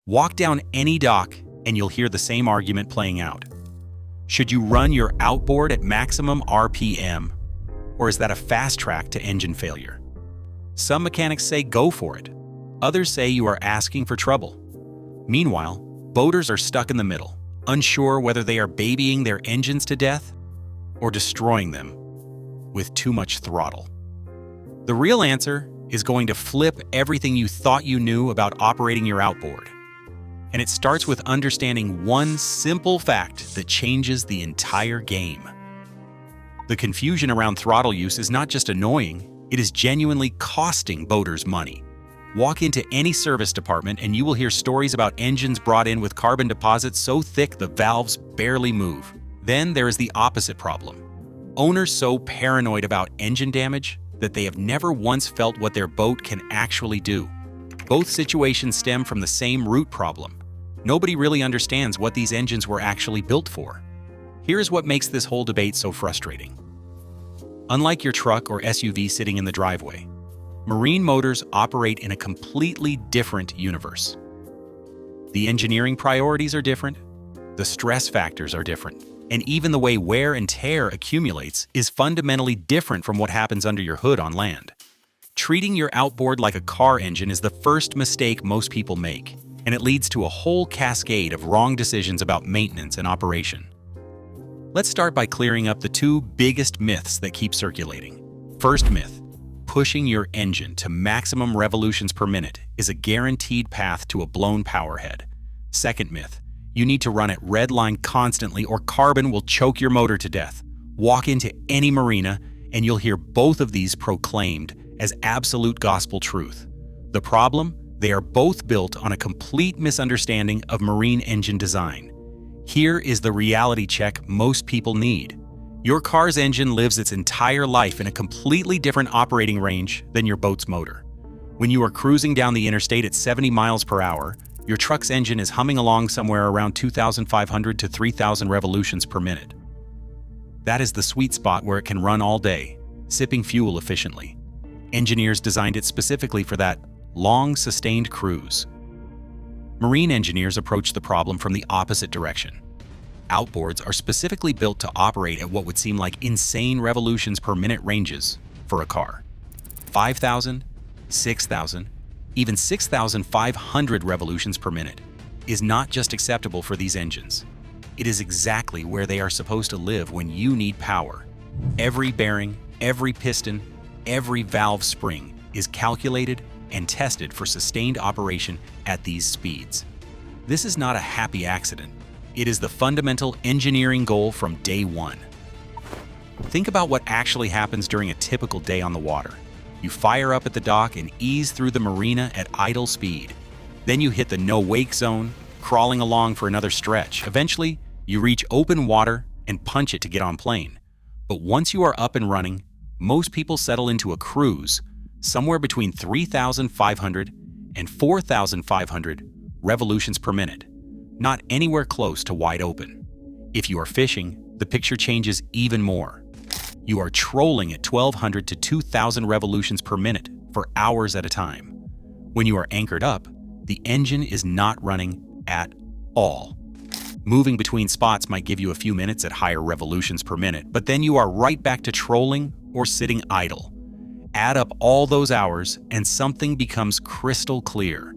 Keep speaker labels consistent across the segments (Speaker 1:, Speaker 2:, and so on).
Speaker 1: Walk down any dock and you'll hear the same argument playing out. Should you run your outboard at maximum RPM, or is that a fast track to engine failure? Some mechanics say go for it. Others say you are asking for trouble. Meanwhile, boaters are stuck in the middle, unsure whether they are babying their engines to death or destroying them with too much throttle. The real answer is going to flip everything you thought you knew about operating your outboard. And it starts with understanding one simple fact that changes the entire game. The confusion around throttle use is not just annoying, it is genuinely costing boaters money. Walk into any service department and you will hear stories about engines brought in with carbon deposits so thick the valves barely move. Then there is the opposite problem. Owners so paranoid about engine damage that they have never once felt what their boat can actually do. Both situations stem from the same root problem. Nobody really understands what these engines were actually built for. Here's what makes this whole debate so frustrating. Unlike your truck or SUV sitting in the driveway, marine motors operate in a completely different universe. The engineering priorities are different, the stress factors are different, and even the way wear and tear accumulates is fundamentally different from what happens under your hood on land. Treating your outboard like a car engine is the first mistake most people make, and it leads to a whole cascade of wrong decisions about maintenance and operation. Let's start by clearing up the two biggest myths that keep circulating. First myth: pushing your engine to maximum revolutions per minute is a guaranteed path to a blown power head. Second myth: you need to run at redline constantly or carbon will choke your motor to death. Walk into any marina and you'll hear both of these proclaimed as absolute gospel truth. The problem? They are both built on a complete misunderstanding of marine engine design. Here is the reality check most people need. Your car's engine lives its entire life in a completely different operating range than your boat's motor. When you are cruising down the interstate at 70 miles per hour, your truck's engine is humming along somewhere around 2,500 to 3,000 revolutions per minute. That is the sweet spot where it can run all day, sipping fuel efficiently. Engineers designed it specifically for that long, sustained cruise. Marine engineers approach the problem from the opposite direction. Outboards are specifically built to operate at what would seem like insane revolutions per minute ranges for a car. 5,000, 6,000, even 6,500 revolutions per minute is not just acceptable for these engines. It is exactly where they are supposed to live when you need power. Every bearing, every piston, every valve spring is calculated and tested for sustained operation at these speeds. This is not a happy accident. It is the fundamental engineering goal from day one. Think about what actually happens during a typical day on the water. You fire up at the dock and ease through the marina at idle speed. Then you hit the no-wake zone, crawling along for another stretch. Eventually, you reach open water and punch it to get on plane. But once you are up and running, most people settle into a cruise somewhere between 3,500 and 4,500 revolutions per minute, not anywhere close to wide open. If you are fishing, the picture changes even more. You are trolling at 1,200 to 2,000 revolutions per minute for hours at a time. When you are anchored up, the engine is not running at all. Moving between spots might give you a few minutes at higher revolutions per minute, but then you are right back to trolling or sitting idle. Add up all those hours and something becomes crystal clear.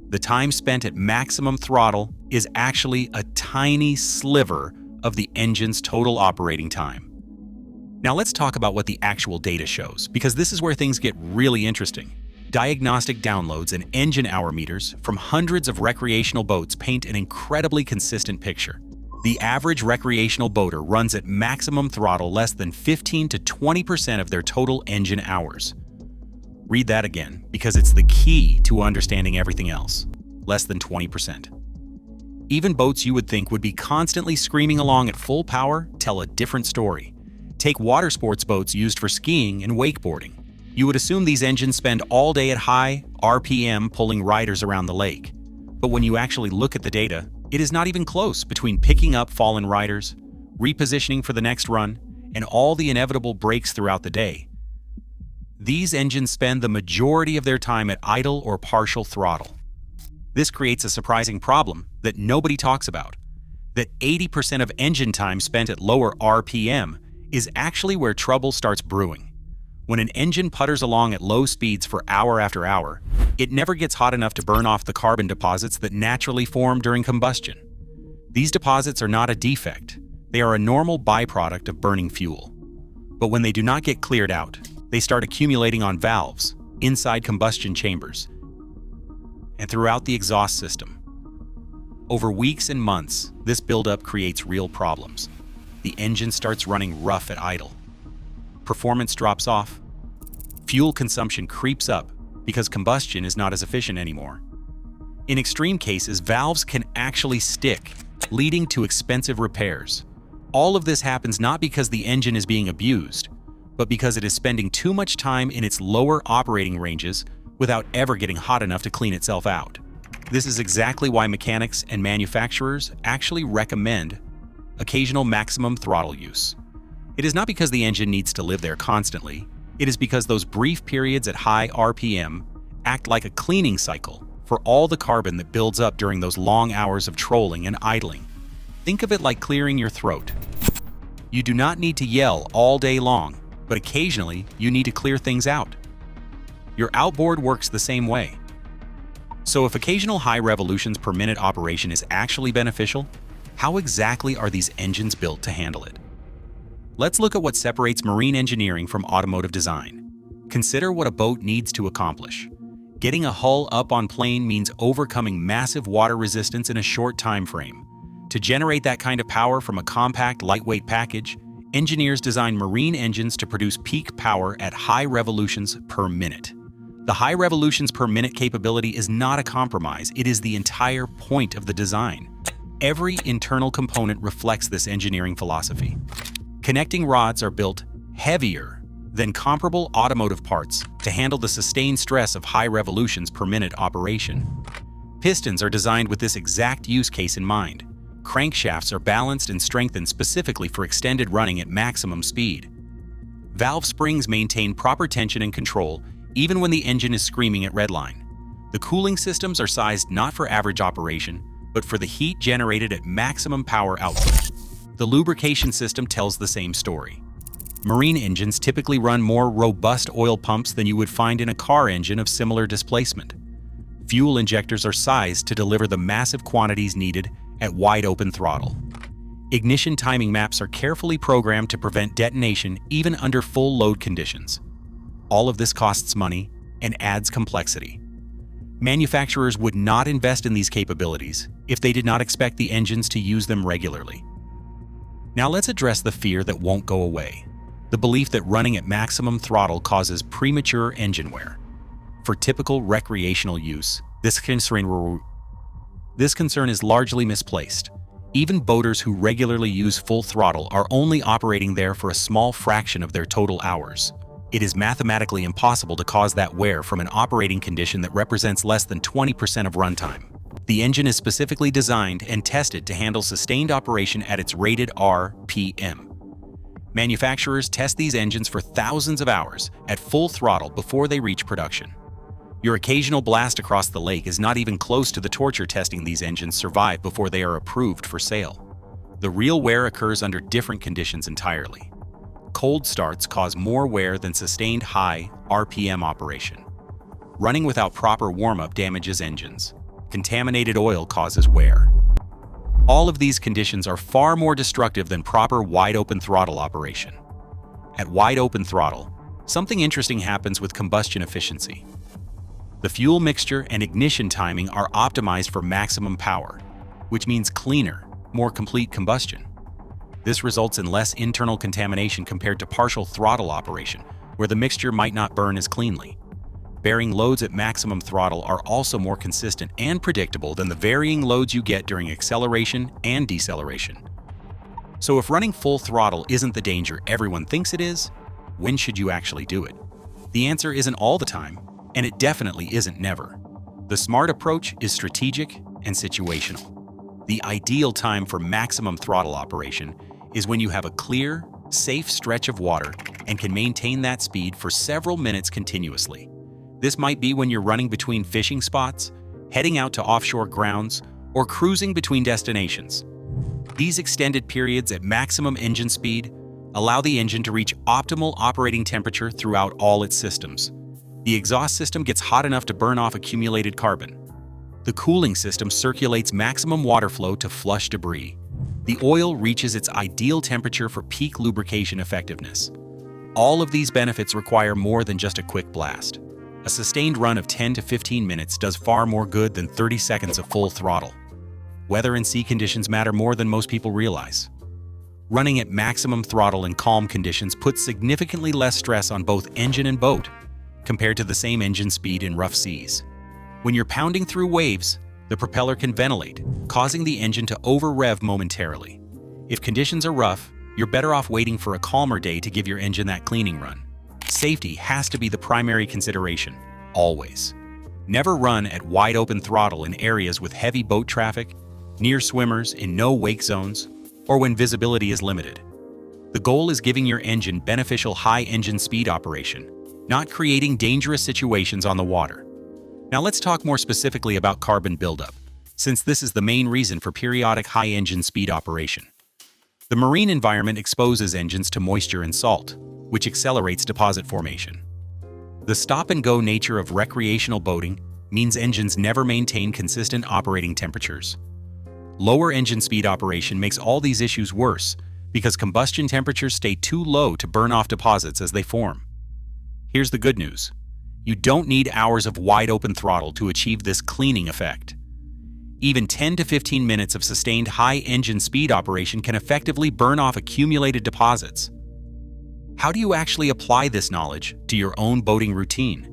Speaker 1: The time spent at maximum throttle is actually a tiny sliver of the engine's total operating time. Now let's talk about what the actual data shows, because this is where things get really interesting. Diagnostic downloads and engine hour meters from hundreds of recreational boats paint an incredibly consistent picture. The average recreational boater runs at maximum throttle less than 15 to 20% of their total engine hours. Read that again, because it's the key to understanding everything else. Less than 20%. Even boats you would think would be constantly screaming along at full power tell a different story. Take water sports boats used for skiing and wakeboarding. You would assume these engines spend all day at high RPM pulling riders around the lake. But when you actually look at the data, it is not even close between picking up fallen riders, repositioning for the next run, and all the inevitable breaks throughout the day. These engines spend the majority of their time at idle or partial throttle. This creates a surprising problem that nobody talks about, that 80% of engine time spent at lower RPM is actually where trouble starts brewing. When an engine putters along at low speeds for hour after hour, it never gets hot enough to burn off the carbon deposits that naturally form during combustion. These deposits are not a defect, they are a normal byproduct of burning fuel. But when they do not get cleared out, they start accumulating on valves, inside combustion chambers, and throughout the exhaust system. Over weeks and months, this buildup creates real problems. The engine starts running rough at idle. Performance drops off. Fuel consumption creeps up because combustion is not as efficient anymore. In extreme cases, valves can actually stick, leading to expensive repairs. All of this happens not because the engine is being abused, but because it is spending too much time in its lower operating ranges without ever getting hot enough to clean itself out. This is exactly why mechanics and manufacturers actually recommend occasional maximum throttle use. It is not because the engine needs to live there constantly, it is because those brief periods at high RPM act like a cleaning cycle for all the carbon that builds up during those long hours of trolling and idling. Think of it like clearing your throat. You do not need to yell all day long, but occasionally you need to clear things out. Your outboard works the same way. So if occasional high revolutions per minute operation is actually beneficial, how exactly are these engines built to handle it? Let's look at what separates marine engineering from automotive design. Consider what a boat needs to accomplish. Getting a hull up on plane means overcoming massive water resistance in a short time frame. To generate that kind of power from a compact, lightweight package, engineers design marine engines to produce peak power at high revolutions per minute. The high revolutions per minute capability is not a compromise, it is the entire point of the design. Every internal component reflects this engineering philosophy. Connecting rods are built heavier than comparable automotive parts to handle the sustained stress of high revolutions per minute operation. Pistons are designed with this exact use case in mind. Crankshafts are balanced and strengthened specifically for extended running at maximum speed. Valve springs maintain proper tension and control even when the engine is screaming at redline. The cooling systems are sized not for average operation, but for the heat generated at maximum power output. The lubrication system tells the same story. Marine engines typically run more robust oil pumps than you would find in a car engine of similar displacement. Fuel injectors are sized to deliver the massive quantities needed at wide-open throttle. Ignition timing maps are carefully programmed to prevent detonation even under full load conditions. All of this costs money and adds complexity. Manufacturers would not invest in these capabilities if they did not expect the engines to use them regularly. Now let's address the fear that won't go away, the belief that running at maximum throttle causes premature engine wear. For typical recreational use, this concern is largely misplaced. Even boaters who regularly use full throttle are only operating there for a small fraction of their total hours. It is mathematically impossible to cause that wear from an operating condition that represents less than 20% of runtime. The engine is specifically designed and tested to handle sustained operation at its rated RPM. Manufacturers test these engines for thousands of hours at full throttle before they reach production. Your occasional blast across the lake is not even close to the torture testing these engines survive before they are approved for sale. The real wear occurs under different conditions entirely. Cold starts cause more wear than sustained high RPM operation. Running without proper warm-up damages engines. Contaminated oil causes wear. All of these conditions are far more destructive than proper wide-open throttle operation. At wide-open throttle, something interesting happens with combustion efficiency. The fuel mixture and ignition timing are optimized for maximum power, which means cleaner, more complete combustion. This results in less internal contamination compared to partial throttle operation, where the mixture might not burn as cleanly. Bearing loads at maximum throttle are also more consistent and predictable than the varying loads you get during acceleration and deceleration. So if running full throttle isn't the danger everyone thinks it is, when should you actually do it? The answer isn't all the time, and it definitely isn't never. The smart approach is strategic and situational. The ideal time for maximum throttle operation is when you have a clear, safe stretch of water and can maintain that speed for several minutes continuously. This might be when you're running between fishing spots, heading out to offshore grounds, or cruising between destinations. These extended periods at maximum engine speed allow the engine to reach optimal operating temperature throughout all its systems. The exhaust system gets hot enough to burn off accumulated carbon. The cooling system circulates maximum water flow to flush debris. The oil reaches its ideal temperature for peak lubrication effectiveness. All of these benefits require more than just a quick blast. A sustained run of 10 to 15 minutes does far more good than 30 seconds of full throttle. Weather and sea conditions matter more than most people realize. Running at maximum throttle in calm conditions puts significantly less stress on both engine and boat, compared to the same engine speed in rough seas. When you're pounding through waves, the propeller can ventilate, causing the engine to over-rev momentarily. If conditions are rough, you're better off waiting for a calmer day to give your engine that cleaning run. Safety has to be the primary consideration, always. Never run at wide-open throttle in areas with heavy boat traffic, near swimmers in no-wake zones, or when visibility is limited. The goal is giving your engine beneficial high engine speed operation, not creating dangerous situations on the water. Now let's talk more specifically about carbon buildup, since this is the main reason for periodic high engine speed operation. The marine environment exposes engines to moisture and salt, which accelerates deposit formation. The stop-and-go nature of recreational boating means engines never maintain consistent operating temperatures. Lower engine speed operation makes all these issues worse because combustion temperatures stay too low to burn off deposits as they form. Here's the good news. You don't need hours of wide-open throttle to achieve this cleaning effect. Even 10 to 15 minutes of sustained high engine speed operation can effectively burn off accumulated deposits. How do you actually apply this knowledge to your own boating routine?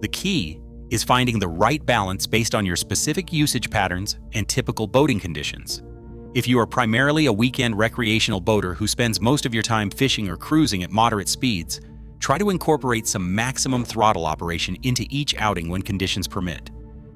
Speaker 1: The key is finding the right balance based on your specific usage patterns and typical boating conditions. If you are primarily a weekend recreational boater who spends most of your time fishing or cruising at moderate speeds, try to incorporate some maximum throttle operation into each outing when conditions permit.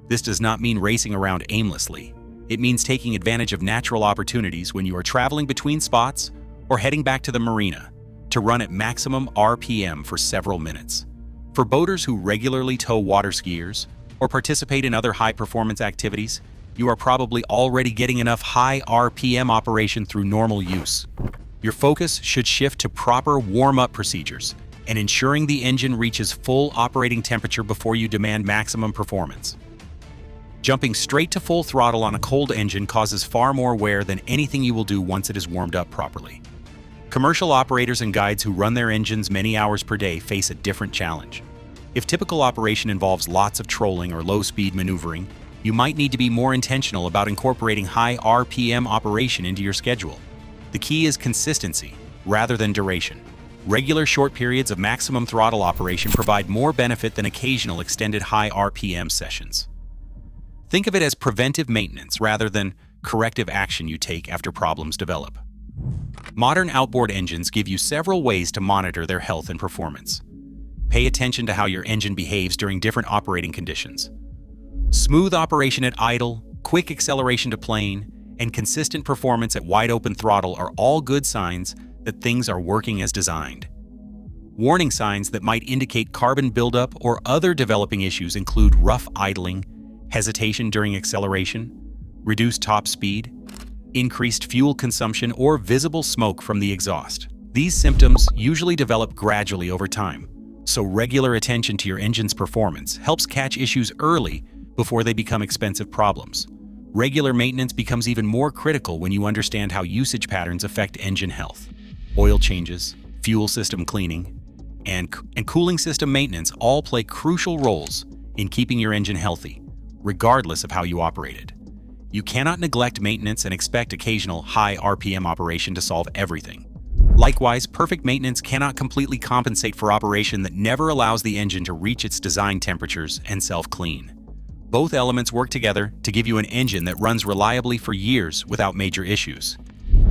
Speaker 1: This does not mean racing around aimlessly. It means taking advantage of natural opportunities when you are traveling between spots or heading back to the marina to run at maximum RPM for several minutes. For boaters who regularly tow water skiers or participate in other high-performance activities, you are probably already getting enough high RPM operation through normal use. Your focus should shift to proper warm-up procedures and ensuring the engine reaches full operating temperature before you demand maximum performance. Jumping straight to full throttle on a cold engine causes far more wear than anything you will do once it is warmed up properly. Commercial operators and guides who run their engines many hours per day face a different challenge. If typical operation involves lots of trolling or low-speed maneuvering, you might need to be more intentional about incorporating high RPM operation into your schedule. The key is consistency, rather than duration. Regular short periods of maximum throttle operation provide more benefit than occasional extended high RPM sessions. Think of it as preventive maintenance rather than corrective action you take after problems develop. Modern outboard engines give you several ways to monitor their health and performance. Pay attention to how your engine behaves during different operating conditions. Smooth operation at idle, quick acceleration to plane, and consistent performance at wide-open throttle are all good signs that things are working as designed. Warning signs that might indicate carbon buildup or other developing issues include rough idling, hesitation during acceleration, reduced top speed, increased fuel consumption, or visible smoke from the exhaust. These symptoms usually develop gradually over time, so regular attention to your engine's performance helps catch issues early before they become expensive problems. Regular maintenance becomes even more critical when you understand how usage patterns affect engine health. Oil changes, fuel system cleaning, and cooling system maintenance all play crucial roles in keeping your engine healthy, regardless of how you operate it. You cannot neglect maintenance and expect occasional high RPM operation to solve everything. Likewise, perfect maintenance cannot completely compensate for operation that never allows the engine to reach its design temperatures and self-clean. Both elements work together to give you an engine that runs reliably for years without major issues.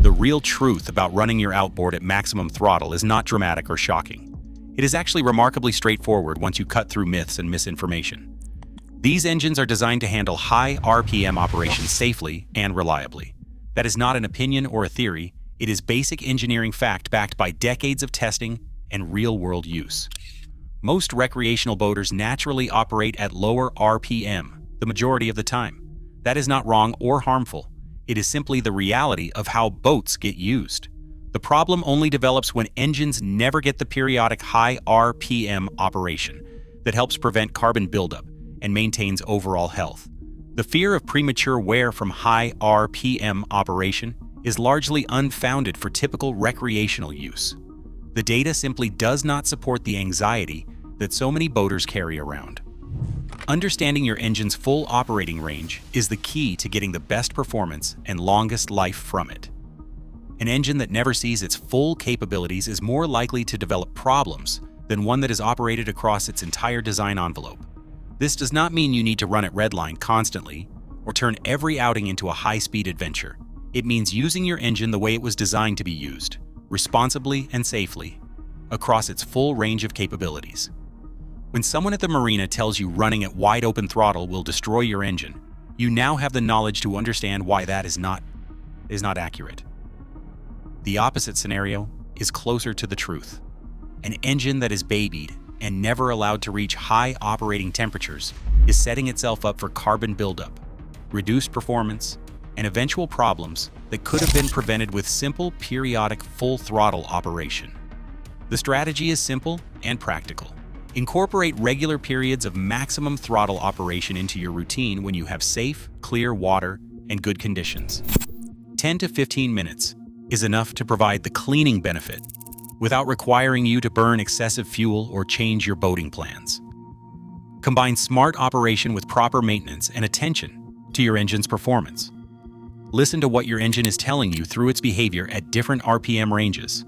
Speaker 1: The real truth about running your outboard at maximum throttle is not dramatic or shocking. It is actually remarkably straightforward once you cut through myths and misinformation. These engines are designed to handle high RPM operations safely and reliably. That is not an opinion or a theory, it is basic engineering fact backed by decades of testing and real-world use. Most recreational boaters naturally operate at lower RPM, the majority of the time. That is not wrong or harmful. It is simply the reality of how boats get used. The problem only develops when engines never get the periodic high RPM operation that helps prevent carbon buildup and maintains overall health. The fear of premature wear from high RPM operation is largely unfounded for typical recreational use. The data simply does not support the anxiety that so many boaters carry around. Understanding your engine's full operating range is the key to getting the best performance and longest life from it. An engine that never sees its full capabilities is more likely to develop problems than one that is operated across its entire design envelope. This does not mean you need to run at redline constantly or turn every outing into a high-speed adventure. It means using your engine the way it was designed to be used, responsibly and safely, across its full range of capabilities. When someone at the marina tells you running at wide-open throttle will destroy your engine, you now have the knowledge to understand why that is not accurate. The opposite scenario is closer to the truth. An engine that is babied and never allowed to reach high operating temperatures is setting itself up for carbon buildup, reduced performance, and eventual problems that could have been prevented with simple periodic full throttle operation. The strategy is simple and practical. Incorporate regular periods of maximum throttle operation into your routine when you have safe, clear water and good conditions. 10 to 15 minutes is enough to provide the cleaning benefit without requiring you to burn excessive fuel or change your boating plans. Combine smart operation with proper maintenance and attention to your engine's performance. Listen to what your engine is telling you through its behavior at different RPM ranges.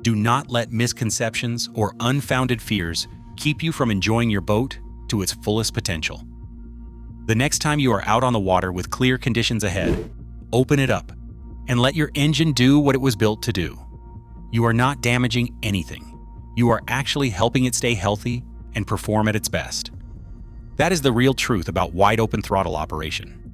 Speaker 1: Do not let misconceptions or unfounded fears keep you from enjoying your boat to its fullest potential. The next time you are out on the water with clear conditions ahead, open it up and let your engine do what it was built to do. You are not damaging anything. You are actually helping it stay healthy and perform at its best. That is the real truth about wide-open throttle operation.